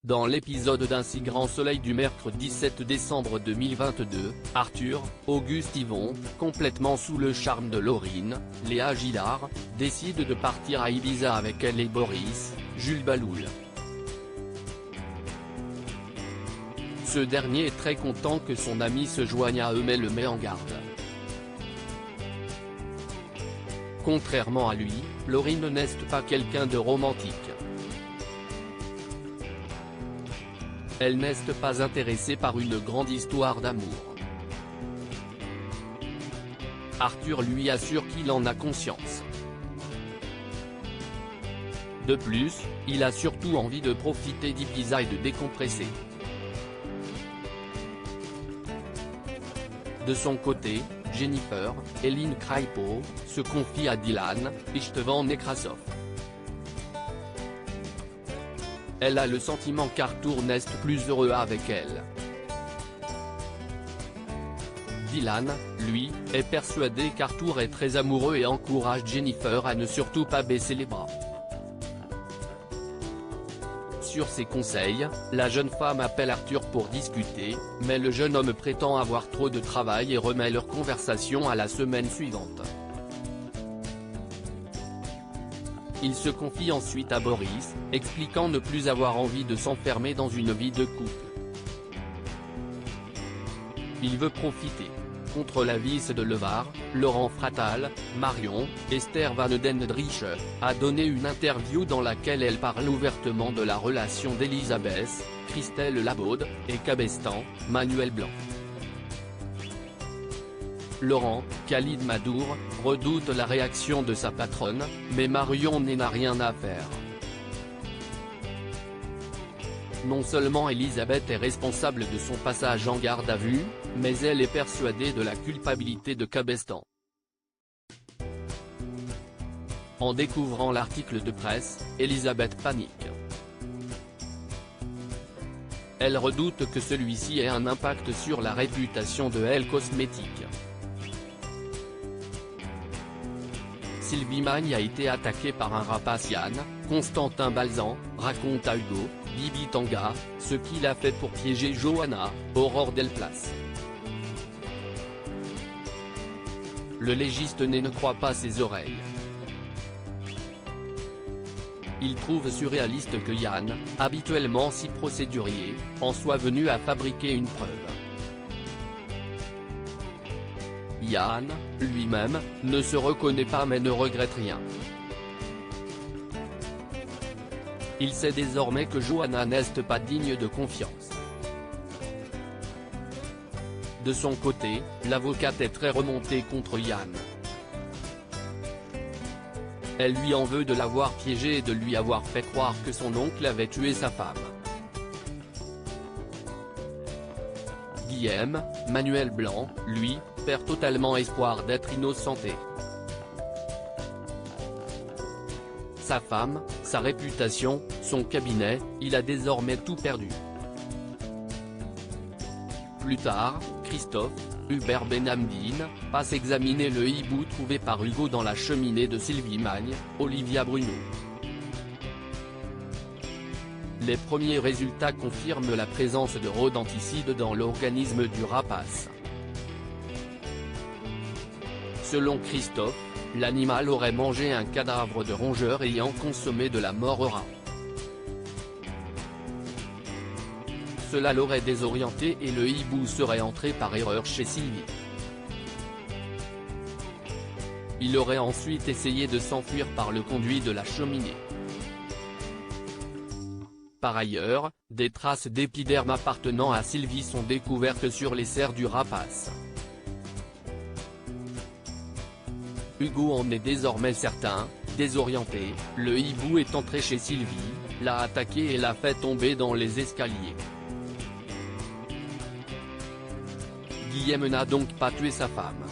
Dans l'épisode d'Un si grand soleil du mercredi 17 décembre 2022, Arthur, Auguste Yvon, complètement sous le charme de Laurine, Léa Gillard, décide de partir à Ibiza avec elle et Boris, Jules Baloul. Ce dernier est très content que son ami se joigne à eux mais le met en garde. Contrairement à lui, Laurine n'est pas quelqu'un de romantique. Elle n'est pas intéressée par une grande histoire d'amour. Arthur lui assure qu'il en a conscience. De plus, il a surtout envie de profiter d'Ibiza et de décompresser. De son côté, Jennifer, Eline Kraipo, se confie à Dylan, Istvan Nekrasov. Elle a le sentiment qu'Arthur n'est plus heureux avec elle. Dylan, lui, est persuadé qu'Arthur est très amoureux et encourage Jennifer à ne surtout pas baisser les bras. Sur ses conseils, la jeune femme appelle Arthur pour discuter, mais le jeune homme prétend avoir trop de travail et remet leur conversation à la semaine suivante. Il se confie ensuite à Boris, expliquant ne plus avoir envie de s'enfermer dans une vie de couple. Il veut profiter. Contre l'avis de Levar, Laurent Fratal, Marion, Esther Van Dendriche, a donné une interview dans laquelle elle parle ouvertement de la relation d'Elisabeth, Christelle Labaude, et Cabestan, Manuel Blanc. Laurent, Khalid Madour, redoute la réaction de sa patronne, mais Marion n'a rien à faire. Non seulement Elisabeth est responsable de son passage en garde à vue, mais elle est persuadée de la culpabilité de Cabestan. En découvrant l'article de presse, Elisabeth panique. Elle redoute que celui-ci ait un impact sur la réputation de Elle Cosmétique. Sylvie Magne a été attaquée par un rapace Yann, Constantin Balzan, raconte à Hugo, Bibi Tanga, ce qu'il a fait pour piéger Johanna, Aurore Delplace. Le légiste ne croit pas ses oreilles. Il trouve surréaliste que Yann, habituellement si procédurier, en soit venu à fabriquer une preuve. Yann, lui-même, ne se reconnaît pas mais ne regrette rien. Il sait désormais que Johanna n'est pas digne de confiance. De son côté, l'avocate est très remontée contre Yann. Elle lui en veut de l'avoir piégé et de lui avoir fait croire que son oncle avait tué sa femme. Guillaume, Manuel Blanc, lui, perd totalement espoir d'être innocenté. Sa femme, sa réputation, son cabinet, il a désormais tout perdu. Plus tard, Christophe, Hubert Benhamdine, passe examiner le hibou trouvé par Hugo dans la cheminée de Sylvie Magne, Olivia Bruno. Les premiers résultats confirment la présence de rodenticides dans l'organisme du rapace. Selon Christophe, l'animal aurait mangé un cadavre de rongeur ayant consommé de la mort au rat. Cela l'aurait désorienté et le hibou serait entré par erreur chez Sylvie. Il aurait ensuite essayé de s'enfuir par le conduit de la cheminée. Par ailleurs, des traces d'épiderme appartenant à Sylvie sont découvertes sur les serres du rapace. Hugo en est désormais certain, désorienté, le hibou est entré chez Sylvie, l'a attaqué et l'a fait tomber dans les escaliers. Guillaume n'a donc pas tué sa femme.